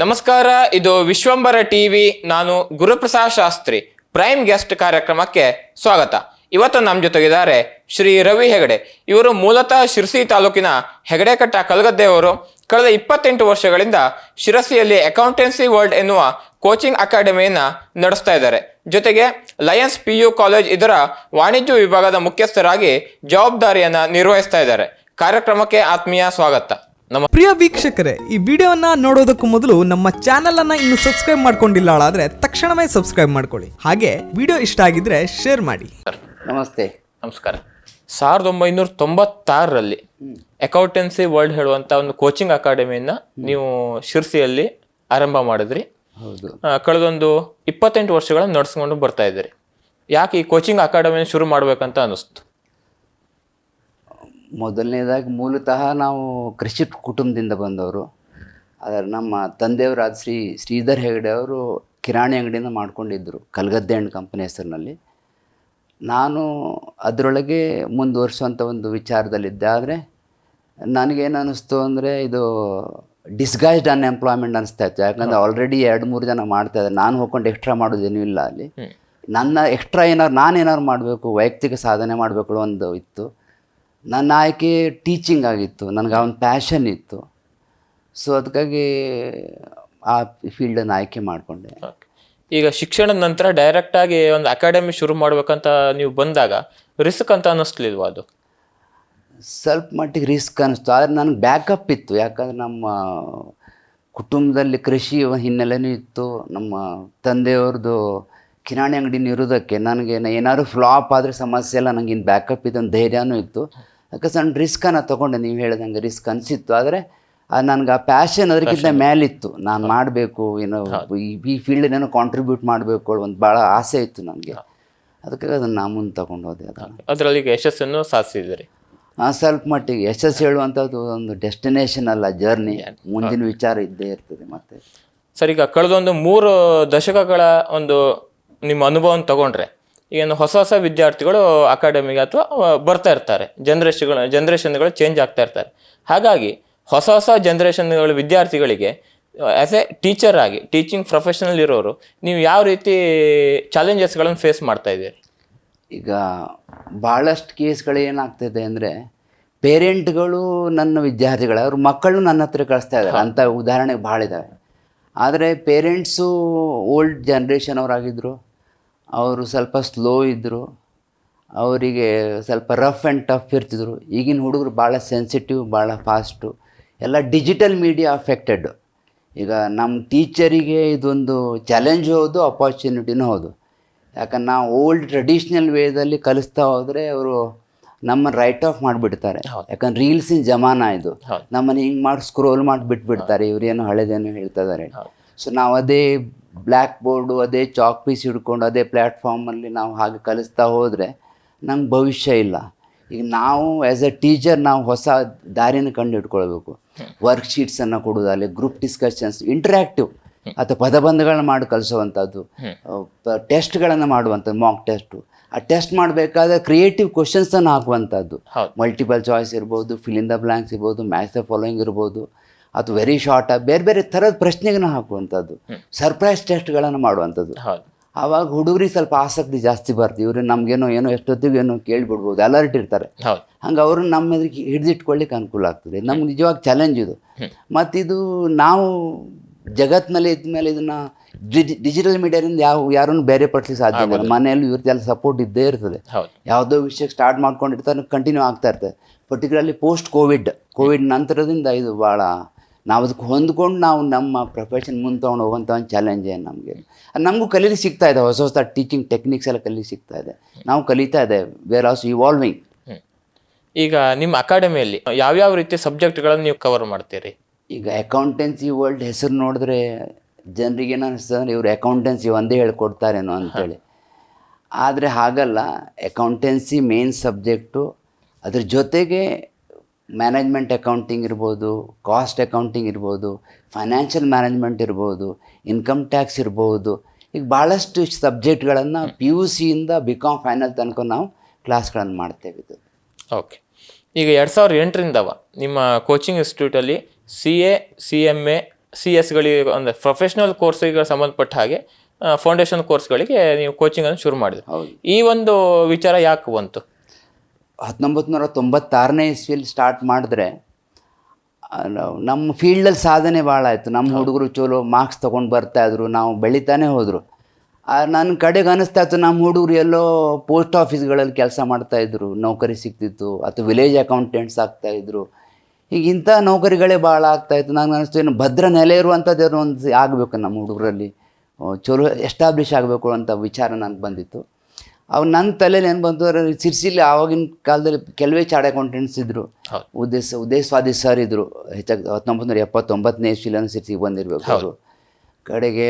ನಮಸ್ಕಾರ, ಇದು ವಿಶ್ವಂಬರ ಟಿವಿ. ನಾನು ಗುರುಪ್ರಸಾದ್ ಶಾಸ್ತ್ರಿ. ಪ್ರೈಮ್ ಗೆಸ್ಟ್ ಕಾರ್ಯಕ್ರಮಕ್ಕೆ ಸ್ವಾಗತ. ಇವತ್ತು ನಮ್ಮ ಜೊತೆಗಿದ್ದಾರೆ ಶ್ರೀ ರವಿ ಹೆಗಡೆ. ಇವರು ಮೂಲತಃ ಶಿರಸಿ ತಾಲೂಕಿನ ಹೆಗಡೆಕಟ್ಟ ಕಲ್ಗದ್ದೆ ಅವರು. ಕಳೆದ 28 ವರ್ಷಗಳಿಂದ ಶಿರಸಿಯಲ್ಲಿ ಅಕೌಂಟೆನ್ಸಿ ವರ್ಲ್ಡ್ ಎನ್ನುವ ಕೋಚಿಂಗ್ ಅಕಾಡೆಮಿಯನ್ನ ನಡೆಸ್ತಾ ಇದ್ದಾರೆ. ಜೊತೆಗೆ ಲಯನ್ಸ್ PU ಕಾಲೇಜ್ ಇದರ ವಾಣಿಜ್ಯ ವಿಭಾಗದ ಮುಖ್ಯಸ್ಥರಾಗಿ ಜವಾಬ್ದಾರಿಯನ್ನ ನಿರ್ವಹಿಸ್ತಾ ಇದ್ದಾರೆ. ಕಾರ್ಯಕ್ರಮಕ್ಕೆ ಆತ್ಮೀಯ ಸ್ವಾಗತ. ಪ್ರಿಯ ವೀಕ್ಷಕರೇ, ಈ ವಿಡಿಯೋನ ನೋಡೋದಕ್ಕೂ ಮೊದಲು ನಮ್ಮ ಚಾನೆಲ್ ಅನ್ನ ಇನ್ನು ಸಬ್ಸ್ಕ್ರೈಬ್ ಮಾಡ್ಕೊಂಡಿಲ್ಲ ಆದ್ರೆ ತಕ್ಷಣವೇ ಸಬ್ಸ್ಕ್ರೈಬ್ ಮಾಡ್ಕೊಳ್ಳಿ. ಹಾಗೆ ವಿಡಿಯೋ ಇಷ್ಟ ಆಗಿದ್ರೆ ಶೇರ್ ಮಾಡಿ. ನಮಸ್ತೆ. ನಮಸ್ಕಾರ. 1996ರಲ್ಲಿ ಅಕೌಂಟೆನ್ಸಿ ವರ್ಲ್ಡ್ ಹೇಳುವಂತ ಒಂದು ಕೋಚಿಂಗ್ ಅಕಾಡೆಮಿಯನ್ನ ನೀವು ಶಿರ್ಸಿಯಲ್ಲಿ ಆರಂಭ ಮಾಡಿದ್ರಿ. ಹೌದು. ಕಳೆದೊಂದು 28 ವರ್ಷಗಳನ್ನು ನಡೆಸ್ಕೊಂಡು ಬರ್ತಾ ಇದ್ದೀರಿ. ಯಾಕೆ ಈ ಕೋಚಿಂಗ್ ಅಕಾಡೆಮಿನ ಶುರು ಮಾಡ್ಬೇಕಂತ ಅನಿಸ್ತು? ಮೊದಲನೇದಾಗಿ ಮೂಲತಃ ನಾವು ಕೃಷಿ ಕುಟುಂಬದಿಂದ ಬಂದವರು. ಆದರೆ ನಮ್ಮ ತಂದೆಯವರಾದ ಶ್ರೀಧರ್ ಹೆಗಡೆ ಅವರು ಕಿರಾಣಿ ಅಂಗಡಿನ ಮಾಡ್ಕೊಂಡಿದ್ದರು, ಕಲ್ಗದ್ದೆ ಅಂಡ್ ಕಂಪನಿ ಹೆಸರಿನಲ್ಲಿ. ನಾನು ಅದರೊಳಗೆ ಮುಂದುವರಿಸುವಂಥ ಒಂದು ವಿಚಾರದಲ್ಲಿದ್ದೆ. ಆದರೆ ನನಗೇನು ಅನ್ನಿಸ್ತು ಅಂದರೆ ಇದು ಡಿಸ್ಗೈಸ್ಡ್ ಅನ್ಎಂಪ್ಲಾಯ್ಮೆಂಟ್ ಅನಿಸ್ತಾ ಇತ್ತು. ಯಾಕಂದರೆ ಆಲ್ರೆಡಿ 2-3 ಜನ ಮಾಡ್ತಾಯಿದ್ದಾರೆ. ನಾನು ಹೋಗ್ಕೊಂಡು ಎಕ್ಸ್ಟ್ರಾ ಮಾಡೋದೇನೂ ಇಲ್ಲ ಅಲ್ಲಿ. ನನ್ನ ಎಕ್ಸ್ಟ್ರಾ ನಾನೇನಾದ್ರು ಮಾಡಬೇಕು, ವೈಯಕ್ತಿಕ ಸಾಧನೆ ಮಾಡಬೇಕು ಒಂದು ಇತ್ತು. ನನ್ನ ಆಯ್ಕೆ ಟೀಚಿಂಗ್ ಆಗಿತ್ತು, ನನಗೆ ಒಂದು ಪ್ಯಾಷನ್ ಇತ್ತು. ಸೊ ಅದಕ್ಕಾಗಿ ಆ ಫೀಲ್ಡನ್ನು ಆಯ್ಕೆ ಮಾಡಿಕೊಂಡೆ. ಈಗ ಶಿಕ್ಷಣದ ನಂತರ ಡೈರೆಕ್ಟಾಗಿ ಒಂದು ಅಕಾಡೆಮಿ ಶುರು ಮಾಡ್ಬೇಕಂತ ನೀವು ಬಂದಾಗ ರಿಸ್ಕ್ ಅಂತ ಅನ್ನಿಸ್ಲಿಲ್ವಾ? ಅದು ಸ್ವಲ್ಪ ಮಟ್ಟಿಗೆ ರಿಸ್ಕ್ ಅನ್ನಿಸ್ತು. ಆದರೆ ನನಗೆ ಬ್ಯಾಕಪ್ ಇತ್ತು. ಯಾಕಂದರೆ ನಮ್ಮ ಕುಟುಂಬದಲ್ಲಿ ಕೃಷಿ ಹಿನ್ನೆಲೆನೂ ಇತ್ತು. ನಮ್ಮ ತಂದೆಯವ್ರದ್ದು ಕಿರಾಣಿ ಅಂಗಡಿನ ಇರೋದಕ್ಕೆ ನನಗೆ ಏನಾದ್ರು ಫ್ಲಾಪ್ ಆದರೆ ಸಮಸ್ಯೆ ಎಲ್ಲ ನನಗೆ ಇನ್ನು ಬ್ಯಾಕಪ್ ಇದೆ, ಒಂದು ಧೈರ್ಯನೂ ಇತ್ತು. ಯಾಕೆ ಸಣ್ಣ ರಿಸ್ಕನ್ನು ತೊಗೊಂಡೆ. ನೀವು ಹೇಳ್ದಂಗೆ ರಿಸ್ಕ್ ಅನಿಸಿತ್ತು. ಆದರೆ ನನಗೆ ಆ ಪ್ಯಾಷನ್ ಅದಕ್ಕಿಂತ ಮೇಲಿತ್ತು. ನಾನು ಮಾಡಬೇಕು, ಏನೋ ಈ ಫೀಲ್ಡೇನೋ ಕಾಂಟ್ರಿಬ್ಯೂಟ್ ಮಾಡಬೇಕು ಒಂದು ಭಾಳ ಆಸೆ ಇತ್ತು ನನಗೆ. ಅದಕ್ಕಾಗಿ ಅದನ್ನು ನಾ ಮುಂದೆ ತೊಗೊಂಡು ಹೋದೆ. ಅದರಲ್ಲಿ ಯಶಸ್ಸನ್ನು ಸಾಧಿಸಿದ್ರಿ. ಸ್ವಲ್ಪ ಮಟ್ಟಿಗೆ ಯಶಸ್ಸು ಹೇಳುವಂಥದ್ದು ಒಂದು ಡೆಸ್ಟಿನೇಷನ್ ಅಲ್ಲ, ಜರ್ನಿ. ಮುಂದಿನ ವಿಚಾರ ಇದ್ದೇ ಇರ್ತದೆ. ಮತ್ತು ಸರ್, ಈಗ ಕಳೆದೊಂದು 3 ದಶಕಗಳ ಒಂದು ನಿಮ್ಮ ಅನುಭವನ ತಗೊಂಡ್ರೆ ಏನು ಹೊಸ ವಿದ್ಯಾರ್ಥಿಗಳು ಅಕಾಡೆಮಿಗೆ ಅಥವಾ ಬರ್ತಾ ಇರ್ತಾರೆ, ಜನ್ರೇಷನ್ಗಳು ಚೇಂಜ್ ಆಗ್ತಾ ಇರ್ತಾರೆ. ಹಾಗಾಗಿ ಹೊಸ ಜನ್ರೇಷನ್ಗಳ ವಿದ್ಯಾರ್ಥಿಗಳಿಗೆ ಆ್ಯಸ್ ಎ ಟೀಚರ್ ಆಗಿ, ಟೀಚಿಂಗ್ ಪ್ರೊಫೆಷನಲ್ ಇರೋರು, ನೀವು ಯಾವ ರೀತಿ ಚಾಲೆಂಜಸ್ಗಳನ್ನು ಫೇಸ್ ಮಾಡ್ತಾ ಇದ್ದೀರಿ? ಈಗ ಭಾಳಷ್ಟು ಕೇಸ್ಗಳು ಏನಾಗ್ತಿದೆ ಅಂದರೆ, ಪೇರೆಂಟ್ಗಳು ನನ್ನ ವಿದ್ಯಾರ್ಥಿಗಳು ಅವ್ರ ಮಕ್ಕಳು ನನ್ನ ಹತ್ರ ಕಳಿಸ್ತಾ ಇದ್ದಾರೆ. ಅಂಥ ಉದಾಹರಣೆ ಭಾಳ ಇದ್ದಾವೆ. ಆದರೆ ಪೇರೆಂಟ್ಸು ಓಲ್ಡ್ ಜನ್ರೇಷನ್ ಅವರಾಗಿದ್ದರು, ಅವರು ಸ್ವಲ್ಪ ಸ್ಲೋ ಇದ್ದರು, ಅವರಿಗೆ ಸ್ವಲ್ಪ ರಫ್ ಆ್ಯಂಡ್ ಟಫ್ ಇರ್ತಿದ್ರು. ಈಗಿನ ಹುಡುಗರು ಭಾಳ ಸೆನ್ಸಿಟಿವ್, ಭಾಳ ಫಾಸ್ಟು, ಎಲ್ಲ ಡಿಜಿಟಲ್ ಮೀಡಿಯಾ ಅಫೆಕ್ಟೆಡ್. ಈಗ ನಮ್ಮ ಟೀಚರಿಗೆ ಇದೊಂದು ಚಾಲೆಂಜ್ ಹೌದು, ಅಪಾರ್ಚುನಿಟಿನೂ ಹೌದು. ಯಾಕಂದ್ರೆ ನಾವು ಓಲ್ಡ್ ಟ್ರೆಡಿಷ್ನಲ್ ವೇದಲ್ಲಿ ಕಲಿಸ್ತಾ ಹೋದರೆ ಅವರು ನಮ್ಮನ್ನು ರೈಟ್ ಆಫ್ ಮಾಡಿಬಿಡ್ತಾರೆ. ಯಾಕಂದ್ರೆ ರೀಲ್ಸಿನ ಜಮಾನ ಇದು. ನಮ್ಮನ್ನು ಹಿಂಗೆ ಮಾಡಿ ಸ್ಕ್ರೋಲ್ ಮಾಡಿ ಬಿಟ್ಬಿಡ್ತಾರೆ, ಇವರೇನು ಹಳೇದೇನು ಹೇಳ್ತಾ ಇದ್ದಾರೆ. ಸೊ ನಾವು ಅದೇ ಬ್ಲ್ಯಾಕ್ ಬೋರ್ಡು, ಅದೇ ಚಾಕ್ ಪೀಸ್ ಹಿಡ್ಕೊಂಡು ಅದೇ ಪ್ಲ್ಯಾಟ್ಫಾರ್ಮಲ್ಲಿ ನಾವು ಹಾಗೆ ಕಲಿಸ್ತಾ ಹೋದರೆ ನಮ್ಗೆ ಭವಿಷ್ಯ ಇಲ್ಲ. ಈಗ ನಾವು ಆ್ಯಸ್ ಎ ಟೀಚರ್ ನಾವು ಹೊಸ ದಾರಿನ ಕಂಡು ಹಿಡ್ಕೊಳ್ಬೇಕು. ವರ್ಕ್ಶೀಟ್ಸನ್ನು ಕೊಡೋದಾಗಲಿ, ಗ್ರೂಪ್ ಡಿಸ್ಕಷನ್ಸ್, ಇಂಟ್ರ್ಯಾಕ್ಟಿವ್ ಅಥವಾ ಪದಬಂಧಗಳನ್ನ ಮಾಡಿ ಕಲಿಸುವಂಥದ್ದು, ಟೆಸ್ಟ್ಗಳನ್ನು ಮಾಡುವಂಥದ್ದು, ಮಾಕ್ ಟೆಸ್ಟು. ಆ ಟೆಸ್ಟ್ ಮಾಡಬೇಕಾದ್ರೆ ಕ್ರಿಯೇಟಿವ್ ಕ್ವಶನ್ಸನ್ನು ಹಾಕುವಂಥದ್ದು, ಮಲ್ಟಿಪಲ್ ಚಾಯ್ಸ್ ಇರ್ಬೋದು, ಫಿಲ್ ಇನ್ ದ ಬ್ಲ್ಯಾಂಕ್ಸ್ ಇರ್ಬೋದು, ಮ್ಯಾಚ್ ದ ಫಾಲೋಯಿಂಗ್ ಇರ್ಬೋದು, ಅಥವಾ ವೆರಿ ಶಾರ್ಟ್ ಬೇರೆ ಬೇರೆ ಥರದ ಪ್ರಶ್ನೆಗಳನ್ನ ಹಾಕುವಂಥದ್ದು, ಸರ್ಪ್ರೈಸ್ ಟೆಸ್ಟ್ಗಳನ್ನು ಮಾಡುವಂಥದ್ದು. ಆವಾಗ ಹುಡುಗರಿಗೆ ಸ್ವಲ್ಪ ಆಸಕ್ತಿ ಜಾಸ್ತಿ ಬರ್ತದೆ. ಇವರು ನಮಗೇನೋ ಎಷ್ಟೊತ್ತಿಗೇನೋ ಕೇಳಿಬಿಡ್ಬೋದು, ಅಲರ್ಟ್ ಇರ್ತಾರೆ. ಹಂಗೆ ಅವ್ರನ್ನ ನಮ್ಮ ಎದುರಿಗೆ ಹಿಡಿದಿಟ್ಕೊಳ್ಳಿಕ್ಕೆ ಅನುಕೂಲ ಆಗ್ತದೆ. ನಮ್ಗೆ ನಿಜವಾಗಿ ಚಾಲೆಂಜ್ ಇದು. ಮತ್ತು ಇದು ನಾವು ಜಗತ್ತಿನಲ್ಲಿ ಇದ್ಮೇಲೆ ಇದನ್ನು ಡಿಜಿಟಲ್ ಮೀಡಿಯಾದಿಂದ ಯಾರನ್ನು ಬೇರೆ ಪಡಿಸಲಿಕ್ಕೆ ಸಾಧ್ಯ ಇಲ್ಲ. ಮನೆಯಲ್ಲೂ ಇವ್ರದ್ದೆಲ್ಲ ಸಪೋರ್ಟ್ ಇದ್ದೇ ಇರ್ತದೆ. ಯಾವುದೋ ವಿಷಯಕ್ಕೆ ಸ್ಟಾರ್ಟ್ ಮಾಡ್ಕೊಂಡಿರ್ತಾರೆ, ಕಂಟಿನ್ಯೂ ಆಗ್ತಾ ಇರ್ತದೆ. ಪರ್ಟಿಕ್ಯುಲರ್ಲಿ ಪೋಸ್ಟ್ ಕೋವಿಡ್ ನಂತರದಿಂದ ಇದು ಭಾಳ ನಾವು ಅದಕ್ಕೆ ಹೊಂದ್ಕೊಂಡು ನಾವು ನಮ್ಮ ಪ್ರೊಫೆಷನ್ ಮುಂದೆ ತೊಗೊಂಡು ಹೋಗುವಂಥ ಒಂದು ಚಾಲೆಂಜ್ ಏನು ನಮಗೆ. ನಮಗೂ ಕಲೀಲಿಕ್ಕೆ ಸಿಗ್ತಾ ಇದೆ, ಹೊಸ ಟೀಚಿಂಗ್ ಟೆಕ್ನಿಕ್ಸ್ ಎಲ್ಲ ಕಲೀಲಿಕ್ಕೆ ಸಿಗ್ತಾ ಇದೆ. ನಾವು ಕಲಿತಾ ಇದ್ದೇವೆ, ವೇರ್ ಆಲ್ಸೋ ಇವಾಲ್ವಿಂಗ್. ಈಗ ನಿಮ್ಮ ಅಕಾಡೆಮಿಯಲ್ಲಿ ಯಾವ್ಯಾವ ರೀತಿಯ ಸಬ್ಜೆಕ್ಟ್ಗಳನ್ನು ನೀವು ಕವರ್ ಮಾಡ್ತೀರಿ? ಈಗ ಅಕೌಂಟೆನ್ಸಿ ವರ್ಲ್ಡ್ ಹೆಸರು ನೋಡಿದ್ರೆ ಜನರಿಗೆ ಏನು ಅನಿಸ್ತದೆ ಅಂದರೆ ಇವರು ಅಕೌಂಟೆನ್ಸಿ ಒಂದೇ ಹೇಳ್ಕೊಡ್ತಾರೇನೋ ಅಂಥೇಳಿ. ಆದರೆ ಹಾಗಲ್ಲ. ಅಕೌಂಟೆನ್ಸಿ ಮೇನ್ ಸಬ್ಜೆಕ್ಟು, ಅದ್ರ ಜೊತೆಗೆ ಮ್ಯಾನೇಜ್ಮೆಂಟ್ ಅಕೌಂಟಿಂಗ್ ಇರ್ಬೋದು, ಕಾಸ್ಟ್ ಅಕೌಂಟಿಂಗ್ ಇರ್ಬೋದು, ಫೈನಾನ್ಷಿಯಲ್ ಮ್ಯಾನೇಜ್ಮೆಂಟ್ ಇರ್ಬೋದು, ಇನ್ಕಮ್ ಟ್ಯಾಕ್ಸ್ ಇರ್ಬೋದು. ಈಗ ಭಾಳಷ್ಟು ಸಬ್ಜೆಕ್ಟ್ಗಳನ್ನು PUC ಇಂದ BCom ಫೈನಲ್ ತನಕ ನಾವು ಕ್ಲಾಸ್ಗಳನ್ನು ಮಾಡ್ತೇವೆ. ಇದು ಓಕೆ. ಈಗ 2008ರಿಂದ ನಿಮ್ಮ ಕೋಚಿಂಗ್ ಇನ್ಸ್ಟಿಟ್ಯೂಟಲ್ಲಿ CA, CMA, CS ಗಳಿಗೆ ಅಂದರೆ ಪ್ರೊಫೆಷನಲ್ ಕೋರ್ಸ್ಗೆ ಸಂಬಂಧಪಟ್ಟ ಹಾಗೆ ಫೌಂಡೇಶನ್ ಕೋರ್ಸ್ಗಳಿಗೆ ನೀವು ಕೋಚಿಂಗನ್ನು ಶುರು ಮಾಡಿದ್ರಿ. ಈ ಒಂದು ವಿಚಾರ ಯಾಕೆ ಬಂತು? 1996ನೇ ಇಸ್ವಿಯಲ್ಲಿ ಸ್ಟಾರ್ಟ್ ಮಾಡಿದ್ರೆ ನಮ್ಮ ಫೀಲ್ಡಲ್ಲಿ ಸಾಧನೆ ಭಾಳ ಆಯಿತು. ನಮ್ಮ ಹುಡುಗರು ಚಲೋ ಮಾರ್ಕ್ಸ್ ತೊಗೊಂಡು ಬರ್ತಾಯಿದ್ರು, ನಾವು ಬೆಳೀತಾನೆ ಹೋದರು. ನನ್ನ ಕಡೆಗೆ ಅನ್ನಿಸ್ತಾ ಇತ್ತು ನಮ್ಮ ಹುಡುಗರು ಎಲ್ಲೋ ಪೋಸ್ಟ್ ಆಫೀಸ್ಗಳಲ್ಲಿ ಕೆಲಸ ಮಾಡ್ತಾಯಿದ್ರು, ನೌಕರಿ ಸಿಗ್ತಿತ್ತು, ಅಥವಾ ವಿಲೇಜ್ ಅಕೌಂಟೆಂಟ್ಸ್ ಆಗ್ತಾಯಿದ್ರು. ಈಗ ಇಂಥ ನೌಕರಿಗಳೇ ಭಾಳ ಆಗ್ತಾಯಿತ್ತು. ನನಗೆ ಅನ್ನಿಸ್ತು ಏನು ಭದ್ರ ನೆಲೆ ಇರುವಂಥದ್ದು ಏನೋ ಒಂದು ಆಗಬೇಕು ನಮ್ಮ ಹುಡುಗರಲ್ಲಿ, ಚಲೋ ಎಸ್ಟಾಬ್ಲಿಷ್ ಆಗಬೇಕು ಅಂತ ವಿಚಾರ ನನಗೆ ಬಂದಿತ್ತು. ಅವು ನನ್ನ ತಲೆಯಲ್ಲಿ ಏನು ಬಂತು ಅಂದರೆ ಸಿರ್ಸಿಲಿ ಆವಾಗಿನ ಕಾಲದಲ್ಲಿ ಕೆಲವೇ ಚಾರ್ಟ್ ಅಕೌಂಟೆಂಟ್ಸ್ ಇದ್ದರು. ಉದಯ್ ಸ್ವಾದಿ ಸರ್ ಇದ್ದರು, ಹೆಚ್ಚಾಗಿ 1979ನೇ ಇಸ್ವಿಲನ್ನು ಸಿರ್ಸಿಗೆ ಬಂದಿರಬೇಕು ಅವರು. ಕಡೆಗೆ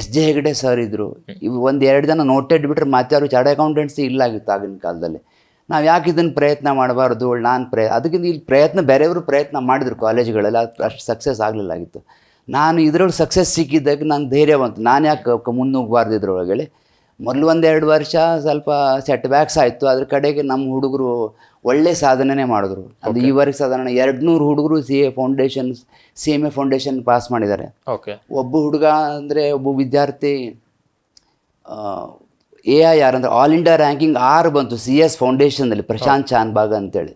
SJ ಹೆಗಡೆ ಸರ್ ಇದ್ದರು. ಇವು 1-2 ಜನ ನೋಟೆಡ್ ಬಿಟ್ಟರೆ ಮಾತಾರು ಚಾರ್ಟ್ ಅಕೌಂಟೆಂಟ್ಸ್ ಇಲ್ಲಾಗಿತ್ತು ಆಗಿನ ಕಾಲದಲ್ಲಿ. ನಾವು ಯಾಕೆ ಇದನ್ನು ಪ್ರಯತ್ನ ಮಾಡಬಾರ್ದು, ಅದಕ್ಕಿಂತ ಇಲ್ಲಿ ಪ್ರಯತ್ನ ಬೇರೆಯವರು ಪ್ರಯತ್ನ ಮಾಡಿದ್ರು ಕಾಲೇಜುಗಳಲ್ಲಿ, ಅಷ್ಟು ಸಕ್ಸಸ್ ಆಗಲಿಲ್ಲಾಗಿತ್ತು. ನಾನು ಇದರೊಳಗೆ ಸಕ್ಸಸ್ ಸಿಕ್ಕಿದ್ದಾಗ ನಂಗೆ ಧೈರ್ಯ ಬಂತು, ನಾನು ಯಾಕೆ ಮುನ್ನುಗ್ಗಬಾರ್ದು ಇದ್ರೊಳಗಡೆ. ಮೊದಲು 1-2 ವರ್ಷ ಸ್ವಲ್ಪ ಸೆಟ್ ಬ್ಯಾಕ್ಸ್ ಆಯಿತು. ಅದ್ರ ಕಡೆಗೆ ನಮ್ಮ ಹುಡುಗರು ಒಳ್ಳೆ ಸಾಧನೆ ಮಾಡಿದ್ರು. ಅದು ಈವರೆಗೆ ಸಾಧಾರಣ 200 ಹುಡುಗರು CMA ಫೌಂಡೇಶನ್ ಪಾಸ್ ಮಾಡಿದ್ದಾರೆ. ಒಬ್ಬ ಹುಡುಗ ಅಂದರೆ ಒಬ್ಬ ವಿದ್ಯಾರ್ಥಿ AIR ಅಂದರೆ ಆಲ್ ಇಂಡಿಯಾ ರ್ಯಾಂಕಿಂಗ್ 6 ಬಂತು CS ಫೌಂಡೇಶನ್ನಲ್ಲಿ, ಪ್ರಶಾಂತ್ ಚಾನ್ಬಾಗ್ ಅಂತೇಳಿ.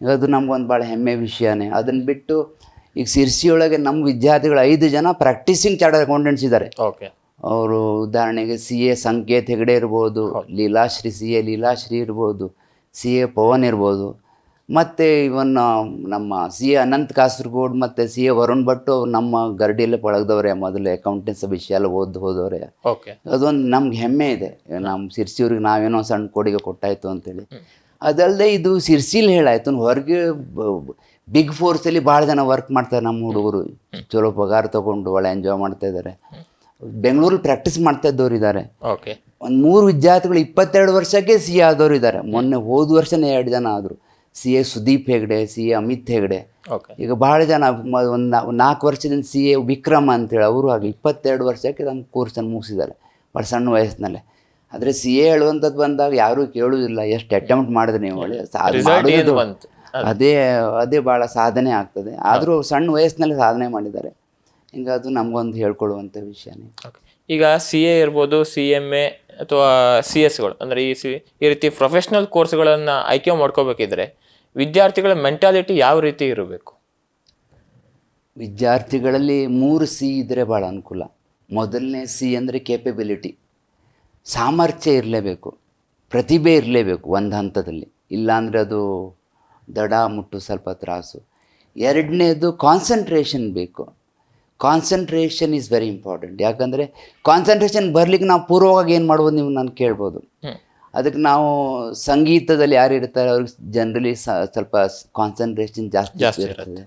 ಅದು ನಮ್ಗೊಂದು ಭಾಳ ಹೆಮ್ಮೆ ವಿಷಯನೇ. ಅದನ್ನು ಬಿಟ್ಟು ಈಗ ಸಿರ್ಸಿಯೊಳಗೆ ನಮ್ಮ ವಿದ್ಯಾರ್ಥಿಗಳು 5 ಜನ ಪ್ರಾಕ್ಟೀಸಿಂಗ್ ಚಾರ್ಟರ್ಡ್ ಅಕೌಂಟೆಂಟ್ಸ್ ಇದ್ದಾರೆ. ಅವರು ಉದಾಹರಣೆಗೆ CA ಸಂಕೇತ್ ಹೆಗಡೆ ಇರ್ಬೋದು, CA ಲೀಲಾಶ್ರೀ ಇರ್ಬೋದು, CA ಪವನ್ ಇರ್ಬೋದು, ಮತ್ತು ಇವನ್ ನಮ್ಮ CA ಅನಂತ್ ಕಾಸರಗೋಡ್ ಮತ್ತು CA ವರುಣ್ ಭಟ್ಟು ನಮ್ಮ ಗರಡಿಯಲ್ಲೇ ಪಳಗ್ದವ್ರೆ, ಮೊದಲು ಅಕೌಂಟೆನ್ಸ್ ವಿಷಯ ಎಲ್ಲ ಹೋದವ್ರೆ. ಅದೊಂದು ನಮ್ಗೆ ಹೆಮ್ಮೆ ಇದೆ, ನಮ್ಮ ಸಿರ್ಸಿಯವ್ರಿಗೆ ನಾವೇನೋ ಸಣ್ಣ ಕೊಡುಗೆ ಕೊಟ್ಟಾಯಿತು ಅಂತೇಳಿ. ಅದಲ್ಲದೆ ಇದು ಸಿರ್ಸಿಲಿ ಹೇಳಾಯ್ತು, ಹೊರಗೆ ಬಿಗ್ ಫೋರ್ಸಲ್ಲಿ ಭಾಳ ಜನ ವರ್ಕ್ ಮಾಡ್ತಾರೆ ನಮ್ಮ ಹುಡುಗರು, ಚಲೋ ಪಗಾರ ತೊಗೊಂಡು ಒಳ್ಳೆ ಎಂಜಾಯ್ ಮಾಡ್ತಾ ಇದ್ದಾರೆ. ಬೆಂಗಳೂರಲ್ಲಿ ಪ್ರಾಕ್ಟೀಸ್ ಮಾಡ್ತಾ ಇದ್ದವ್ರು ಇದ್ದಾರೆ. ಒಂದು 3 ವಿದ್ಯಾರ್ಥಿಗಳು 22 ವರ್ಷಕ್ಕೆ CA ಆದವರು ಇದ್ದಾರೆ. ಹೋದ ವರ್ಷನೇ 2 ಜನ ಆದರು, CA ಸುದೀಪ್ ಹೆಗ್ಡೆ, CA ಅಮಿತ್ ಹೆಗ್ಡೆ. ಈಗ ಭಾಳ ಜನ ಒಂದು 4 ವರ್ಷದಿಂದ CA ವಿಕ್ರಮ್ ಅಂತೇಳಿ ಅವರು ಹಾಗೆ 22 ವರ್ಷಕ್ಕೆ ನಮ್ಮ ಕೋರ್ಸನ್ನು ಮುಗಿಸಿದ್ದಾರೆ ಭಾಳ ಸಣ್ಣ ವಯಸ್ಸಿನಲ್ಲೇ. ಆದರೆ CA ಹೇಳುವಂಥದ್ದು ಬಂದಾಗ ಯಾರೂ ಕೇಳೋದಿಲ್ಲ, ಎಷ್ಟು ಅಟೆಂಪ್ಟ್ ಮಾಡಿದ್ರೆ ನೀವು ಒಳ್ಳೆ ಅದೇ ಭಾಳ ಸಾಧನೆ ಆಗ್ತದೆ. ಆದರೂ ಸಣ್ಣ ವಯಸ್ಸಿನಲ್ಲಿ ಸಾಧನೆ ಮಾಡಿದ್ದಾರೆ. ಹಿಂಗೆ ಅದು ನಮಗೊಂದು ಹೇಳ್ಕೊಳ್ಳುವಂಥ ವಿಷಯನೇ. ಈಗ CA ಇರ್ಬೋದು, CMA ಅಥವಾ CS ಗಳು ಅಂದರೆ ಈ ರೀತಿ ಪ್ರೊಫೆಷ್ನಲ್ ಕೋರ್ಸ್ಗಳನ್ನು ಆಯ್ಕೆ ಮಾಡ್ಕೋಬೇಕಿದ್ರೆ ವಿದ್ಯಾರ್ಥಿಗಳ ಮೆಂಟಾಲಿಟಿ ಯಾವ ರೀತಿ ಇರಬೇಕು? ವಿದ್ಯಾರ್ಥಿಗಳಲ್ಲಿ 3 C ಇದ್ದರೆ ಭಾಳ ಅನುಕೂಲ. ಮೊದಲನೇ C ಅಂದರೆ ಕೇಪಬಿಲಿಟಿ, ಸಾಮರ್ಥ್ಯ ಇರಲೇಬೇಕು, ಪ್ರತಿಭೆ ಇರಲೇಬೇಕು ಒಂದು ಹಂತದಲ್ಲಿ, ಇಲ್ಲಾಂದರೆ ಅದು ದಡ ಮುಟ್ಟು ಸ್ವಲ್ಪ ತ್ರಾಸು. 2ನೇದು ಕಾನ್ಸಂಟ್ರೇಷನ್ ಬೇಕು. Concentration is very important. ಯಾಕಂದರೆ ಕಾನ್ಸಂಟ್ರೇಷನ್ ಬರಲಿಕ್ಕೆ ನಾವು ಪೂರ್ವವಾಗಿ ಏನು ಮಾಡ್ಬೋದು ನೀವು ನಾನು ಕೇಳ್ಬೋದು. ಅದಕ್ಕೆ ನಾವು ಸಂಗೀತದಲ್ಲಿ ಯಾರು ಇರ್ತಾರೆ ಅವ್ರಿಗೆ ಜನರಲಿ ಸ್ವಲ್ಪ ಕಾನ್ಸಂಟ್ರೇಷನ್ ಜಾಸ್ತಿ ಇರ್ತದೆ.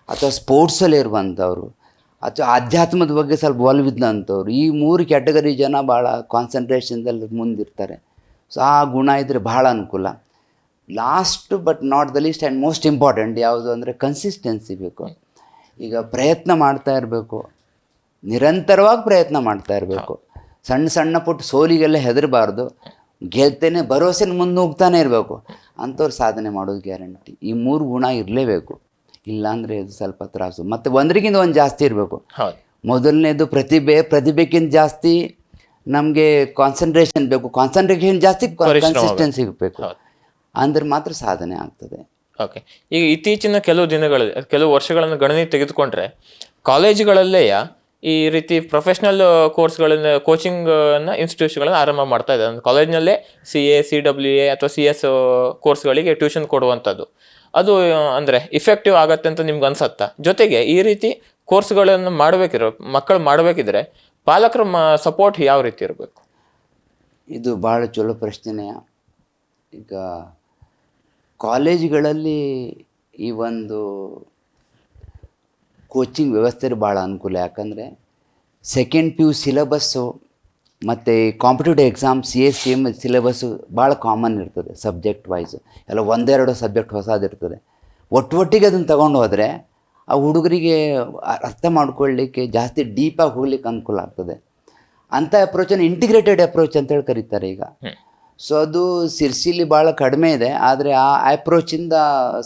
ಅಥವಾ ಸ್ಪೋರ್ಟ್ಸಲ್ಲಿ ಇರುವಂಥವ್ರು, ಅಥವಾ ಆಧ್ಯಾತ್ಮದ ಬಗ್ಗೆ ಸ್ವಲ್ಪ ಒಲವಿದ್ದಂಥವ್ರು, ಈ 3 ಕ್ಯಾಟಗರಿ ಜನ ಭಾಳ ಕಾನ್ಸಂಟ್ರೇಷನ್ದಲ್ಲಿ ಮುಂದಿರ್ತಾರೆ. ಸೊ ಆ ಗುಣ ಇದ್ದರೆ ಭಾಳ ಅನುಕೂಲ. Last but not the least and most important ಯಾವುದು ಅಂದರೆ ಕನ್ಸಿಸ್ಟೆನ್ಸಿ ಬೇಕು. ಈಗ ಪ್ರಯತ್ನ ಮಾಡ್ತಾ ಇರಬೇಕು, ನಿರಂತರವಾಗಿ ಪ್ರಯತ್ನ ಮಾಡ್ತಾ ಇರಬೇಕು. ಸಣ್ಣ ಪುಟ್ಟ ಸೋಲಿಗೆಲ್ಲ ಹೆದರಬಾರ್ದು, ಗೆಲ್ತೇನೆ ಭರವಸೆನ ಮುಂದೆ ಹೋಗ್ತಾನೆ ಇರಬೇಕು. ಅಂಥವ್ರು ಸಾಧನೆ ಮಾಡೋದು ಗ್ಯಾರಂಟಿ. ಈ 3 ಗುಣ ಇರಲೇಬೇಕು, ಇಲ್ಲಾಂದರೆ ಇದು ಸ್ವಲ್ಪ ತ್ರಾಸು. ಮತ್ತು ಒಂದರಿಗಿಂತ ಒಂದು ಜಾಸ್ತಿ ಇರಬೇಕು. ಮೊದಲನೇದು ಪ್ರತಿಭೆಗಿಂತ ಜಾಸ್ತಿ ನಮಗೆ ಕಾನ್ಸಂಟ್ರೇಷನ್ ಬೇಕು, ಕಾನ್ಸಂಟ್ರೇಷನ್ ಜಾಸ್ತಿ ಕನ್ಸಿಸ್ಟೆನ್ಸಿ ಬೇಕು, ಅಂದ್ರೆ ಮಾತ್ರ ಸಾಧನೆ ಆಗ್ತದೆ. ಈಗ ಇತ್ತೀಚಿನ ಕೆಲವು ವರ್ಷಗಳನ್ನು ಗಣನೆ ತೆಗೆದುಕೊಂಡ್ರೆ ಕಾಲೇಜುಗಳಲ್ಲೇ ಈ ರೀತಿ ಪ್ರೊಫೆಷ್ನಲ್ ಕೋರ್ಸ್ಗಳನ್ನ ಕೋಚಿಂಗ್ ಇನ್ಸ್ಟಿಟ್ಯೂಷನ್ಗಳನ್ನು ಆರಂಭ ಮಾಡ್ತಾ ಇದ್ದಾರೆ. ಕಾಲೇಜ್ನಲ್ಲೇ CA CWA ಅಥವಾ CS ಕೋರ್ಸ್ಗಳಿಗೆ ಟ್ಯೂಷನ್ ಕೊಡುವಂಥದ್ದು, ಅದು ಅಂದರೆ ಇಫೆಕ್ಟಿವ್ ಆಗತ್ತೆ ಅಂತ ನಿಮ್ಗೆ ಅನ್ಸತ್ತಾ? ಜೊತೆಗೆ ಈ ರೀತಿ ಕೋರ್ಸ್ಗಳನ್ನು ಮಕ್ಕಳು ಮಾಡಬೇಕಿದ್ರೆ ಪಾಲಕರ ಸಪೋರ್ಟ್ ಯಾವ ರೀತಿ ಇರಬೇಕು? ಇದು ಭಾಳ ಚಲೋ ಪ್ರಶ್ನೆಯ. ಈಗ ಕಾಲೇಜುಗಳಲ್ಲಿ ಈ ಒಂದು ಕೋಚಿಂಗ್ ವ್ಯವಸ್ಥೆ ಭಾಳ ಅನುಕೂಲ. ಯಾಕಂದರೆ ಸೆಕೆಂಡ್ PU ಸಿಲೆಬಸ್ಸು ಮತ್ತು competitive exam CA CM syllabus ಭಾಳ ಕಾಮನ್ ಇರ್ತದೆ. ಸಬ್ಜೆಕ್ಟ್ ವೈಸ್ ಎಲ್ಲ 1-2 ಸಬ್ಜೆಕ್ಟ್ ಹೊಸದಿರ್ತದೆ. ಒಟ್ಟಿಗೆ ಅದನ್ನು ತಗೊಂಡು ಹೋದರೆ ಆ ಹುಡುಗರಿಗೆ ಅರ್ಥ ಮಾಡ್ಕೊಳ್ಳಿಕ್ಕೆ ಜಾಸ್ತಿ ಡೀಪಾಗಿ ಹೋಗ್ಲಿಕ್ಕೆ ಅನುಕೂಲ ಆಗ್ತದೆ. ಅಂಥ ಅಪ್ರೋಚನ್ನು ಇಂಟಿಗ್ರೇಟೆಡ್ ಅಪ್ರೋಚ್ ಅಂತೇಳಿ ಕರೀತಾರೆ ಈಗ. ಸೊ ಅದು ಸಿರ್ಸಿಲಿ ಭಾಳ ಕಡಿಮೆ ಇದೆ, ಆದರೆ ಆ ಅಪ್ರೋಚಿಂದ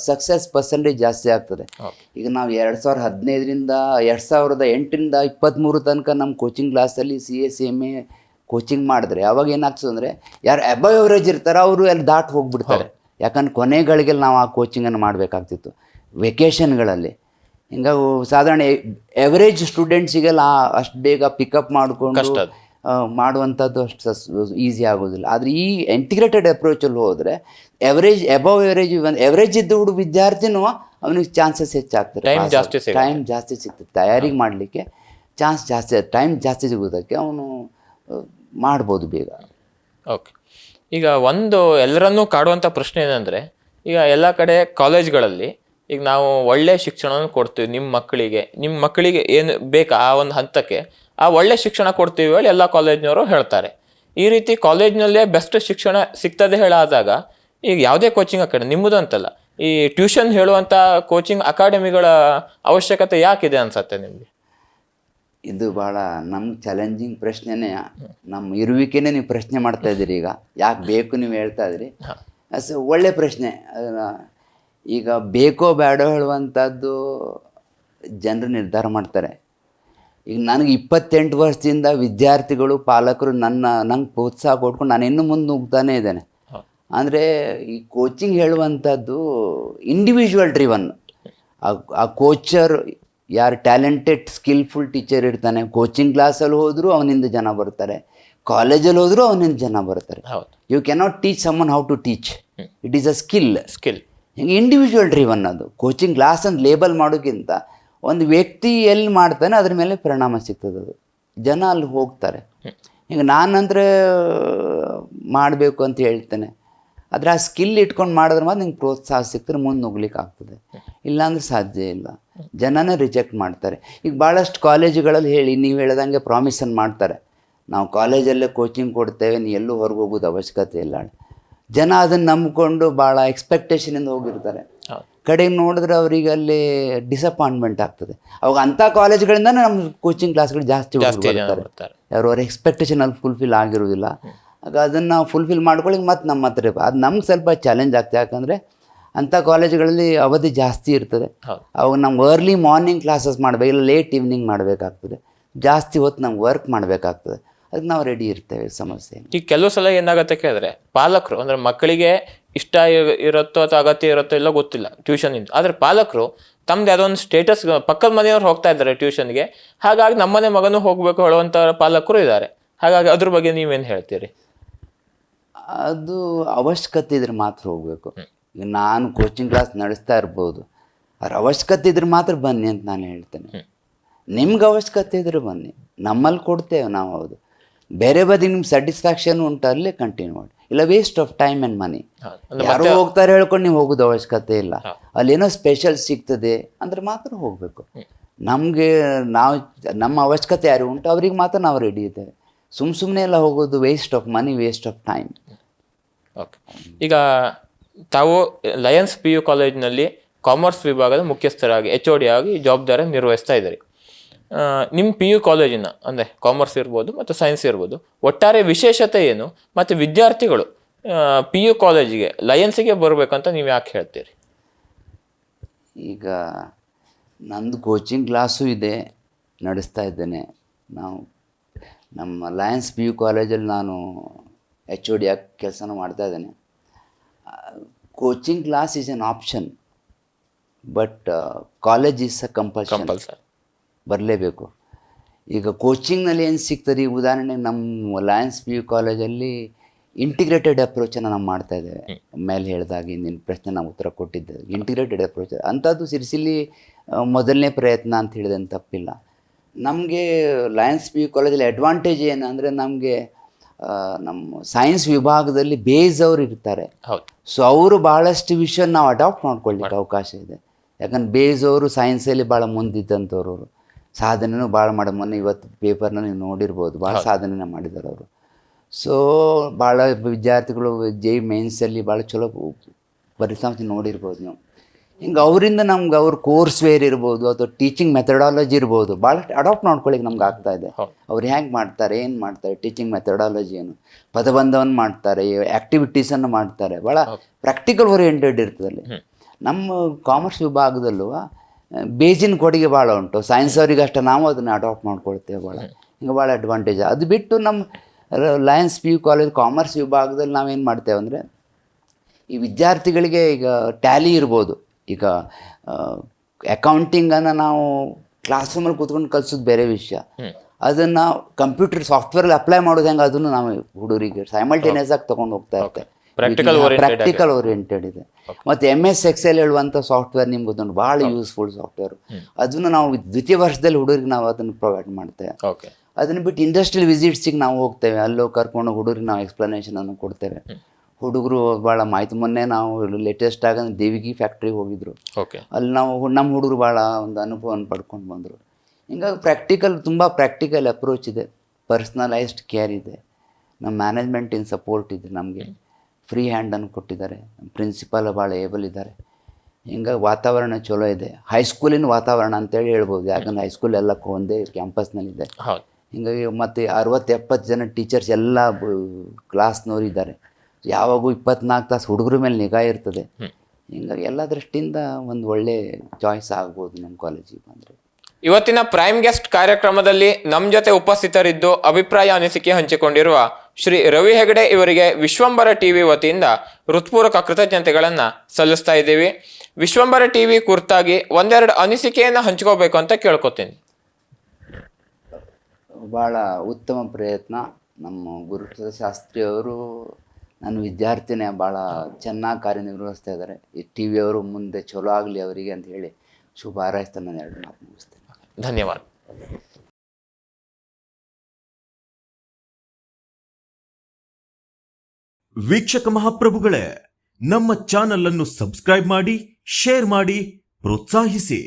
ಸಕ್ಸಸ್ ಪರ್ಸೆಂಟೇಜ್ ಜಾಸ್ತಿ ಆಗ್ತದೆ. ಈಗ ನಾವು 2015ರಿಂದ 2008ರಿಂದ 23 ತನಕ ನಮ್ಮ ಕೋಚಿಂಗ್ ಕ್ಲಾಸಲ್ಲಿ CA ಕೋಚಿಂಗ್ ಮಾಡಿದ್ರೆ ಅವಾಗ ಏನಾಗ್ತದೆ ಅಂದರೆ ಯಾರು ಅಬವ್ ಎವರೇಜ್ ಇರ್ತಾರೋ ಅವರು ಅಲ್ಲಿ ದಾಟಿ ಹೋಗ್ಬಿಡ್ತಾರೆ. ಯಾಕಂದ್ರೆ ಕೊನೆಗಳಿಗೆ ನಾವು ಆ ಕೋಚಿಂಗನ್ನು ಮಾಡಬೇಕಾಗ್ತಿತ್ತು ವೆಕೇಷನ್ಗಳಲ್ಲಿ. ಹಿಂಗಾಗಿ ಸಾಧಾರಣ ಎವರೇಜ್ ಸ್ಟೂಡೆಂಟ್ಸಿಗೆಲ್ಲ ಅಷ್ಟು ಬೇಗ ಪಿಕಪ್ ಮಾಡಿಕೊಂಡು ಮಾಡುವಂಥದ್ದು ಅಷ್ಟು ಈಸಿ ಆಗೋದಿಲ್ಲ. ಆದರೆ ಈ ಇಂಟಿಗ್ರೇಟೆಡ್ ಅಪ್ರೋಚಲ್ಲಿ ಹೋದರೆ ಎಬವ್ ಎವರೇಜ್ ಇದ್ದ ವಿದ್ಯಾರ್ಥಿನೂ ಅವನಿಗೆ ಚಾನ್ಸಸ್ ಹೆಚ್ಚಾಗ್ತದೆ, ಟೈಮ್ ಜಾಸ್ತಿ ಸಿಗ್ತದೆ, ತಯಾರಿಗೆ ಮಾಡಲಿಕ್ಕೆ ಚಾನ್ಸ್ ಜಾಸ್ತಿ, ಟೈಮ್ ಜಾಸ್ತಿ ಸಿಗೋದಕ್ಕೆ ಅವನು ಮಾಡ್ಬೋದು ಬೇಗ. ಓಕೆ, ಈಗ ಒಂದು ಎಲ್ಲರನ್ನೂ ಕಾಡುವಂಥ ಪ್ರಶ್ನೆ ಏನಂದರೆ, ಈಗ ಎಲ್ಲ ಕಡೆ ಕಾಲೇಜ್ಗಳಲ್ಲಿ ಈಗ ನಾವು ಒಳ್ಳೆ ಶಿಕ್ಷಣವನ್ನು ಕೊಡ್ತೀವಿ ನಿಮ್ಮ ಮಕ್ಕಳಿಗೆ ಏನು ಬೇಕಾ ಆ ಒಂದು ಹಂತಕ್ಕೆ ಆ ಒಳ್ಳೆ ಶಿಕ್ಷಣ ಕೊಡ್ತೀವಿ ಹೇಳಿ ಎಲ್ಲ ಕಾಲೇಜ್ನವರು ಹೇಳ್ತಾರೆ. ಈ ರೀತಿ ಕಾಲೇಜ್ನಲ್ಲೇ ಬೆಸ್ಟ್ ಶಿಕ್ಷಣ ಸಿಗ್ತದೆ ಹೇಳಾದಾಗ ಈಗ ಯಾವುದೇ ಕೋಚಿಂಗ್ ಅಕಾಡೆಮಿ ನಿಮ್ಮದು ಅಂತಲ್ಲ, ಈ ಟ್ಯೂಷನ್ ಹೇಳುವಂಥ ಕೋಚಿಂಗ್ ಅಕಾಡೆಮಿಗಳ ಅವಶ್ಯಕತೆ ಯಾಕಿದೆ ಅನ್ಸತ್ತೆ ನಿಮಗೆ? ಇದು ಭಾಳ ನಮ್ಗೆ ಚಾಲೆಂಜಿಂಗ್ ಪ್ರಶ್ನೆನೇ. ನಮ್ಮ ಇರುವಿಕೆನೇ ನೀವು ಪ್ರಶ್ನೆ ಮಾಡ್ತಾ ಇದ್ದೀರಿ. ಈಗ ಯಾಕೆ ಬೇಕು ನೀವು ಹೇಳ್ತಾ ಇದ್ದೀರಿ, ಒಳ್ಳೆ ಪ್ರಶ್ನೆ. ಈಗ ಬೇಕೋ ಬೇಡೋ ಹೇಳುವಂಥದ್ದು ಜನರು ನಿರ್ಧಾರ ಮಾಡ್ತಾರೆ. ಈಗ ನನಗೆ 28 ವರ್ಷದಿಂದ ವಿದ್ಯಾರ್ಥಿಗಳು ಪಾಲಕರು ನಂಗೆ ಪ್ರೋತ್ಸಾಹ ಕೊಟ್ಕೊಂಡು ನಾನು ಇನ್ನೂ ಮುಂದೆ ನುಗ್ತಾನೇ ಇದ್ದೇನೆ. ಅಂದರೆ ಈ ಕೋಚಿಂಗ್ ಹೇಳುವಂಥದ್ದು ಇಂಡಿವಿಜುವಲ್ ಡ್ರಿವನ್. ಆ ಕೋಚರ್ ಯಾರು ಟ್ಯಾಲೆಂಟೆಡ್ ಸ್ಕಿಲ್ಫುಲ್ ಟೀಚರ್ ಇರ್ತಾನೆ, ಕೋಚಿಂಗ್ ಕ್ಲಾಸಲ್ಲಿ ಹೋದರೂ ಅವನಿಂದ ಜನ ಬರ್ತಾರೆ, ಕಾಲೇಜಲ್ಲಿ ಹೋದರೂ ಅವನಿಂದ ಜನ ಬರ್ತಾರೆ. You cannot teach someone how to teach, it is a skill. ಹಿಂಗೆ ಇಂಡಿವಿಜುವಲ್ ಡ್ರಿವನ್ ಅದು. ಕೋಚಿಂಗ್ ಕ್ಲಾಸ್ ಅಂತ ಲೇಬಲ್ ಮಾಡೋಕ್ಕಿಂತ ಒಂದು ವ್ಯಕ್ತಿ ಎಲ್ಲಿ ಮಾಡ್ತಾನೆ ಅದ್ರ ಮೇಲೆ ಪರಿಣಾಮ ಸಿಗ್ತದೆ, ಅದು ಜನ ಅಲ್ಲಿ ಹೋಗ್ತಾರೆ. ಈಗ ನಾನಂದರೆ ಮಾಡಬೇಕು ಅಂತ ಹೇಳ್ತೇನೆ, ಆದರೆ ಆ ಸ್ಕಿಲ್ ಇಟ್ಕೊಂಡು ಮಾಡಿದ್ರೆ ಮಾತ್ರ ನಿಂಗೆ ಪ್ರೋತ್ಸಾಹ ಸಿಗ್ತಾರೆ, ಮುಂದೆ ಹೋಗ್ಲಿಕ್ಕೆ ಆಗ್ತದೆ. ಇಲ್ಲಾಂದ್ರೆ ಸಾಧ್ಯ ಇಲ್ಲ, ಜನನೇ ರಿಜೆಕ್ಟ್ ಮಾಡ್ತಾರೆ. ಈಗ ಭಾಳಷ್ಟು ಕಾಲೇಜುಗಳಲ್ಲಿ ನೀವು ಹೇಳ್ದಂಗೆ ಪ್ರಾಮಿಸನ್ನು ಮಾಡ್ತಾರೆ, ನಾವು ಕಾಲೇಜಲ್ಲೇ ಕೋಚಿಂಗ್ ಕೊಡ್ತೇವೆ, ನೀ ಎಲ್ಲೂ ಹೊರಗೆ ಹೋಗೋದು ಅವಶ್ಯಕತೆ ಇಲ್ಲ. ಜನ ಅದನ್ನು ನಂಬಿಕೊಂಡು ಭಾಳ ಎಕ್ಸ್ಪೆಕ್ಟೇಷನಿಂದ ಹೋಗಿರ್ತಾರೆ. ಕಡೆಗೆ ನೋಡಿದ್ರೆ ಅವರಿಗೆ ಅಲ್ಲಿ ಡಿಸಪಾಯಿಂಟ್ಮೆಂಟ್ ಆಗ್ತದೆ. ಅವಾಗ ಅಂಥ ಕಾಲೇಜ್ಗಳಿಂದನೇ ನಮ್ಮ ಕೋಚಿಂಗ್ ಕ್ಲಾಸ್ಗಳು ಜಾಸ್ತಿ ಬರ್ತಾರೆ. ಅವ್ರ ಎಕ್ಸ್ಪೆಕ್ಟೇಷನ್ ಅಲ್ಲಿ ಫುಲ್ಫಿಲ್ ಆಗಿರೋದಿಲ್ಲ. ಆಗ ಅದನ್ನು ನಾವು ಫುಲ್ಫಿಲ್ ಮಾಡ್ಕೊಳ್ಳಿಕ್ಕೆ ಮತ್ತು ನಮ್ಮ ಹತ್ರ ಅದು ನಮ್ಗೆ ಸ್ವಲ್ಪ ಚಾಲೆಂಜ್ ಆಗ್ತದೆ. ಯಾಕಂದರೆ ಅಂಥ ಕಾಲೇಜುಗಳಲ್ಲಿ ಅವಧಿ ಜಾಸ್ತಿ ಇರ್ತದೆ. ಅವಾಗ ನಮ್ಗೆ ಅರ್ಲಿ ಮಾರ್ನಿಂಗ್ ಕ್ಲಾಸಸ್ ಮಾಡಬೇಕು, ಇಲ್ಲ ಲೇಟ್ ಈವ್ನಿಂಗ್ ಮಾಡಬೇಕಾಗ್ತದೆ, ಜಾಸ್ತಿ ಹೊತ್ತು ನಮ್ಗೆ ವರ್ಕ್ ಮಾಡಬೇಕಾಗ್ತದೆ. ಅದಕ್ಕೆ ನಾವು ರೆಡಿ ಇರ್ತೇವೆ. ಸಮಸ್ಯೆ ಈಗ ಕೆಲವು ಸಲ ಏನಾಗುತ್ತೆ ಕೇಳಿದ್ರೆ, ಪಾಲಕರು ಅಂದರೆ ಮಕ್ಕಳಿಗೆ ಇಷ್ಟ ಇರುತ್ತೋ ಅಥವಾ ಅಗತ್ಯ ಇರುತ್ತೋ ಇಲ್ಲ ಗೊತ್ತಿಲ್ಲ ಟ್ಯೂಷನಿಂದ, ಆದರೆ ಪಾಲಕರು ತಮ್ಮದು ಯಾವುದೋ ಒಂದು ಸ್ಟೇಟಸ್, ಪಕ್ಕದ ಮನೆಯವ್ರು ಹೋಗ್ತಾ ಇದ್ದಾರೆ ಟ್ಯೂಷನ್ಗೆ, ಹಾಗಾಗಿ ನಮ್ಮನೆ ಮಗನೂ ಹೋಗಬೇಕು ಹೇಳುವಂಥ ಪಾಲಕರು ಇದ್ದಾರೆ. ಹಾಗಾಗಿ ಅದ್ರ ಬಗ್ಗೆ ನೀವೇನು ಹೇಳ್ತೀರಿ? ಅದು ಅವಶ್ಯಕತೆ ಇದ್ರೆ ಮಾತ್ರ ಹೋಗಬೇಕು. ಈಗ ನಾನು ಕೋಚಿಂಗ್ ಕ್ಲಾಸ್ ನಡೆಸ್ತಾ ಇರ್ಬೋದು, ಅವ್ರ ಅವಶ್ಯಕತೆ ಇದ್ರೆ ಮಾತ್ರ ಬನ್ನಿ ಅಂತ ನಾನು ಹೇಳ್ತೇನೆ. ನಿಮ್ಗೆ ಅವಶ್ಯಕತೆ ಇದ್ರೆ ಬನ್ನಿ, ನಮ್ಮಲ್ಲಿ ಕೊಡ್ತೇವೆ ನಾವು. ಹೌದು, ಬೇರೆ ಬದಿ ನಿಮ್ಗೆ ಸ್ಯಾಟಿಸ್ಫ್ಯಾಕ್ಷನ್ ಉಂಟು ಅಲ್ಲೇ ಕಂಟಿನ್ಯೂ ಮಾಡಿ, ಇಲ್ಲ ವೇಸ್ಟ್ ಆಫ್ ಟೈಮ್ ಆ್ಯಂಡ್ ಮನಿ. ಯಾರು ಹೋಗ್ತಾರೆ ಹೇಳ್ಕೊಂಡು ನೀವು ಹೋಗೋದು ಅವಶ್ಯಕತೆ ಇಲ್ಲ. ಅಲ್ಲೇನೋ ಸ್ಪೆಷಲ್ ಸಿಗ್ತದೆ ಅಂದ್ರೆ ಮಾತ್ರ ಹೋಗಬೇಕು. ನಮಗೆ ನಮ್ಮ ಅವಶ್ಯಕತೆ ಯಾರು ಉಂಟು ಅವ್ರಿಗೆ ಮಾತ್ರ ನಾವು ರೆಡಿ ಇದ್ದೇವೆ. ಸುಮ್ಮನೆ ಎಲ್ಲ ಹೋಗೋದು waste of money, waste of time. Okay, ಈಗ ತಾವು ಲಯನ್ಸ್ PU ಕಾಲೇಜಿನಲ್ಲಿ ಕಾಮರ್ಸ್ ವಿಭಾಗದ ಮುಖ್ಯಸ್ಥರಾಗಿ HOD ಆಗಿ ಜವಾಬ್ದಾರಿ ನಿರ್ವಹಿಸ್ತಾ ಇದ್ದೀರಿ. ನಿಮ್ಮ PU ಕಾಲೇಜಿನ ಅಂದರೆ ಕಾಮರ್ಸ್ ಇರ್ಬೋದು ಮತ್ತು ಸೈನ್ಸ್ ಇರ್ಬೋದು, ಒಟ್ಟಾರೆ ವಿಶೇಷತೆ ಏನು, ಮತ್ತು ವಿದ್ಯಾರ್ಥಿಗಳು PU ಕಾಲೇಜಿಗೆ ಲಯನ್ಸಿಗೆ ಬರಬೇಕಂತ ನೀವು ಯಾಕೆ ಹೇಳ್ತೀರಿ? ಈಗ ನಂದು ಕೋಚಿಂಗ್ ಕ್ಲಾಸು ಇದೆ, ನಡೆಸ್ತಾ ಇದ್ದೇನೆ. ನಮ್ಮ ಲಯನ್ಸ್ PU ಕಾಲೇಜಲ್ಲಿ ನಾನು HOD ಆಗಿ ಕೆಲಸನೂ ಮಾಡ್ತಾ ಇದ್ದೇನೆ. Coaching class is an option, but college is a compulsion, ಬರಲೇಬೇಕು. ಈಗ ಕೋಚಿಂಗ್ನಲ್ಲಿ ಏನು ಸಿಗ್ತದೆ, ಈ ಉದಾಹರಣೆಗೆ ನಮ್ಮ ಲಯನ್ಸ್ PU ಕಾಲೇಜಲ್ಲಿ ಇಂಟಿಗ್ರೇಟೆಡ್ ಅಪ್ರೋಚನ್ನು ನಾವು ಮಾಡ್ತಾ ಇದ್ದೇವೆ. ಮೇಲೆ ಹೇಳಿದಾಗ ಇಂದಿನ ಪ್ರಶ್ನೆ ನಾವು ಉತ್ತರ ಕೊಟ್ಟಿದ್ದೇವೆ. ಇಂಟಿಗ್ರೇಟೆಡ್ ಅಪ್ರೋಚ್ ಅಂಥದ್ದು ಸಿರಿಸಿಲಿ ಮೊದಲನೇ ಪ್ರಯತ್ನ ಅಂತ ಹೇಳಿದೆ ತಪ್ಪಿಲ್ಲ. ನಮಗೆ ಲಯನ್ಸ್ PU ಕಾಲೇಜಲ್ಲಿ ಅಡ್ವಾಂಟೇಜ್ ಏನಂದರೆ, ನಮಗೆ ನಮ್ಮ ಸೈನ್ಸ್ ವಿಭಾಗದಲ್ಲಿ ಬೇಸ್ ಅವರು ಇರ್ತಾರೆ. ಸೊ ಅವರು ಭಾಳಷ್ಟು ವಿಷಯ ನಾವು ಅಡಾಪ್ಟ್ ಮಾಡ್ಕೊಳ್ಳಿಕ್ಕೆ ಅವಕಾಶ ಇದೆ. ಯಾಕಂದ್ರೆ ಬೇಸ್ ಅವರು ಸೈನ್ಸಲ್ಲಿ ಭಾಳ ಮುಂದಿದ್ದಂಥವ್ರು, ಸಾಧನೆನೂ ಭಾಳ ಮಾಡೋದು. ಮೊನ್ನೆ ಇವತ್ತು ಪೇಪರ್ನ ನೀವು ನೋಡಿರ್ಬೋದು, ಭಾಳ ಸಾಧನೆ ಮಾಡಿದ್ದಾರೆ ಅವರು. ಸೊ ಭಾಳ ವಿದ್ಯಾರ್ಥಿಗಳು JEE ಮೇನ್ಸಲ್ಲಿ ಭಾಳ ಚಲೋ ಫಲಿತಾಂಶ ನೋಡಿರ್ಬೋದು ನೀವು. ಹಿಂಗೆ ಅವರಿಂದ ನಮ್ಗೆ ಅವ್ರ ಕೋರ್ಸ್ ವೇರ್ ಇರ್ಬೋದು ಅಥವಾ ಟೀಚಿಂಗ್ ಮೆಥಡಾಲಜಿ ಇರ್ಬೋದು ಭಾಳಷ್ಟು ಅಡಾಪ್ಟ್ ಮಾಡ್ಕೊಳ್ಳಿಕ್ಕೆ ನಮ್ಗೆ ಆಗ್ತಾ ಇದೆ. ಅವ್ರು ಹೇಗೆ ಮಾಡ್ತಾರೆ, ಏನು ಮಾಡ್ತಾರೆ, ಟೀಚಿಂಗ್ ಮೆಥಡಾಲಜಿ ಏನು, ಪದಬಂಧವನ್ನು ಮಾಡ್ತಾರೆ, ಆ್ಯಕ್ಟಿವಿಟೀಸನ್ನು ಮಾಡ್ತಾರೆ, ಭಾಳ ಪ್ರಾಕ್ಟಿಕಲ್ ಓರಿಯೆಂಟೆಡ್ ಇರ್ತದೆ ಅಲ್ಲಿ. ನಮ್ಮ ಕಾಮರ್ಸ್ ವಿಭಾಗದಲ್ಲೂ ಬೇಜಿನ ಕೊಡುಗೆ ಭಾಳ ಉಂಟು. ಸೈನ್ಸ್ ಅವ್ರಿಗೆ ಅಷ್ಟೇ ನಾವು ಅದನ್ನು ಅಡಾಪ್ಟ್ ಮಾಡ್ಕೊಳ್ತೇವೆ ಭಾಳ. ಹಿಂಗೆ ಭಾಳ ಅಡ್ವಾಂಟೇಜ್. ಅದು ಬಿಟ್ಟು ನಮ್ಮ ಲಯನ್ಸ್ PU ಕಾಲೇಜ್ ಕಾಮರ್ಸ್ ವಿಭಾಗದಲ್ಲಿ ನಾವೇನು ಮಾಡ್ತೇವೆ ಅಂದರೆ, ಈ ವಿದ್ಯಾರ್ಥಿಗಳಿಗೆ ಈಗ ಟ್ಯಾಲಿ ಇರ್ಬೋದು, ಈಗ ಅಕೌಂಟಿಂಗನ್ನು ನಾವು ಕ್ಲಾಸ್ ರೂಮಲ್ಲಿ ಕೂತ್ಕೊಂಡು ಕಲಿಸೋದು ಬೇರೆ ವಿಷಯ, ಅದನ್ನು ಕಂಪ್ಯೂಟರ್ ಸಾಫ್ಟ್ವೇರಲ್ಲಿ ಅಪ್ಲೈ ಮಾಡೋದು ಹೆಂಗೆ ಅದನ್ನು ನಾವು ಹುಡುಗರಿಗೆ ಸೈಮಲ್ಟೇನಿಯಸ್ ಆಗಿ ತೊಗೊಂಡು ಹೋಗ್ತಾ ಇರ್ತೇವೆ. ಪ್ರಾಕ್ಟಿಕಲ್ ಓರಿಯೆಂಟೆಡ್ ಇದೆ. ಮತ್ತು MS Excel ಹೇಳುವಂಥ ಸಾಫ್ಟ್ವೇರ್ ನಿಮ್ಗೆ ಗೊತ್ತುಂಟು, ಭಾಳ ಯೂಸ್ಫುಲ್ ಸಾಫ್ಟ್ವೇರ್. ಅದನ್ನು ನಾವು ದ್ವಿತೀಯ ವರ್ಷದಲ್ಲಿ ಹುಡುಗರಿಗೆ ನಾವು ಅದನ್ನು ಪ್ರೊವೈಡ್ ಮಾಡ್ತೇವೆ. ಅದನ್ನು ಬಿಟ್ಟು ಇಂಡಸ್ಟ್ರಿಯಲ್ ವಿಸಿಟ್ಸಿಗೆ ನಾವು ಹೋಗ್ತೇವೆ, ಅಲ್ಲೋ ಕರ್ಕೊಂಡು ಹುಡುಗರಿಗೆ ನಾವು ಎಕ್ಸ್ಪ್ಲನೇಷನನ್ನು ಕೊಡ್ತೇವೆ. ಹುಡುಗರು ಭಾಳ ಮಾಹಿತಿ. ಮೊನ್ನೆ ನಾವು ಲೇಟೆಸ್ಟ್ ಆಗ ದೇವಿಗಿ ಫ್ಯಾಕ್ಟ್ರಿಗೆ ಹೋಗಿದ್ರು. ಅಲ್ಲಿ ನಾವು ನಮ್ಮ ಹುಡುಗರು ಭಾಳ ಒಂದು ಅನುಭವವನ್ನು ಪಡ್ಕೊಂಡು ಬಂದರು. ಹಿಂಗಾಗಿ ತುಂಬ ಪ್ರಾಕ್ಟಿಕಲ್ ಅಪ್ರೋಚ್ ಇದೆ, ಪರ್ಸ್ನಲೈಸ್ಡ್ ಕೇರ್ ಇದೆ, ನಮ್ಮ ಮ್ಯಾನೇಜ್ಮೆಂಟಿನ ಸಪೋರ್ಟ್ ಇದೆ, ನಮಗೆ ಫ್ರೀ ಹ್ಯಾಂಡನ್ನು ಕೊಟ್ಟಿದ್ದಾರೆ, ಪ್ರಿನ್ಸಿಪಾಲ್ ಭಾಳ ಏಬಲ್ ಇದ್ದಾರೆ. ಹಿಂಗಾಗಿ ವಾತಾವರಣ ಚಲೋ ಇದೆ. ಹೈಸ್ಕೂಲಿನ ವಾತಾವರಣ ಅಂತೇಳಿ ಹೇಳ್ಬೋದು, ಯಾಕಂದ್ರೆ ಹೈಸ್ಕೂಲ್ ಎಲ್ಲ ಒಂದೇ ಕ್ಯಾಂಪಸ್ನಲ್ಲಿದೆ. ಹಿಂಗಾಗಿ ಮತ್ತು 60-70 ಜನ ಟೀಚರ್ಸ್ ಎಲ್ಲ ಕ್ಲಾಸ್ನವ್ರು ಇದ್ದಾರೆ. ಯಾವಾಗೂ 24 ತಾಸು ಹುಡುಗರ ಮೇಲೆ ನಿಗಾ ಇರ್ತದೆ. ಹಿಂಗಾಗಿ ಎಲ್ಲ ದೃಷ್ಟಿಯಿಂದ ಒಂದು ಒಳ್ಳೆ ಚಾಯ್ಸ್ ಆಗ್ಬೋದು ನಮ್ಮ ಕಾಲೇಜಿಗೆ ಬಂದರೆ. ಇವತ್ತಿನ ಪ್ರೈಮ್ ಗೆಸ್ಟ್ ಕಾರ್ಯಕ್ರಮದಲ್ಲಿ ನಮ್ಮ ಜೊತೆ ಉಪಸ್ಥಿತರಿದ್ದು ಅಭಿಪ್ರಾಯ ಅನಿಸಿಕೆ ಹಂಚಿಕೊಂಡಿರುವ ಶ್ರೀ ರವಿ ಹೆಗಡೆ ಇವರಿಗೆ ವಿಶ್ವಂಬರ ಟಿವಿ ವತಿಯಿಂದ ಹೃತ್ಪೂರ್ವಕ ಕೃತಜ್ಞತೆಗಳನ್ನು ಸಲ್ಲಿಸ್ತಾ ಇದ್ದೀವಿ. ವಿಶ್ವಂಬರ ಟಿವಿ ಕುರಿತಾಗಿ ಒಂದೆರಡು ಅನಿಸಿಕೆಯನ್ನು ಹಂಚ್ಕೋಬೇಕು ಅಂತ ಕೇಳ್ಕೊತೀನಿ. ಭಾಳ ಉತ್ತಮ ಪ್ರಯತ್ನ. ನಮ್ಮ ಗುರುಪ್ರಸಾದ್ ಶಾಸ್ತ್ರಿಯವರು ನನ್ನ ವಿದ್ಯಾರ್ಥಿನೇ, ಭಾಳ ಚೆನ್ನಾಗಿ ಕಾರ್ಯನಿರ್ವಹಿಸ್ತಾ ಇದ್ದಾರೆ. ಈ TV ಅವರು ಮುಂದೆ ಚಲೋ ಆಗಲಿ ಅವರಿಗೆ ಅಂತ ಹೇಳಿ ಶುಭ ಹಾರೈಸ್ತಾ ನಾನು 2 ಮಾತು ಮುಗಿಸ್ತೇನೆ. ಧನ್ಯವಾದ. ವೀಕ್ಷಕ ಮಹಾಪ್ರಭುಗಳೇ, ನಮ್ಮ ಚಾನಲ್ ಅನ್ನು ಸಬ್ಸ್ಕ್ರೈಬ್ ಮಾಡಿ, ಶೇರ್ ಮಾಡಿ, ಪ್ರೋತ್ಸಾಹಿಸಿ.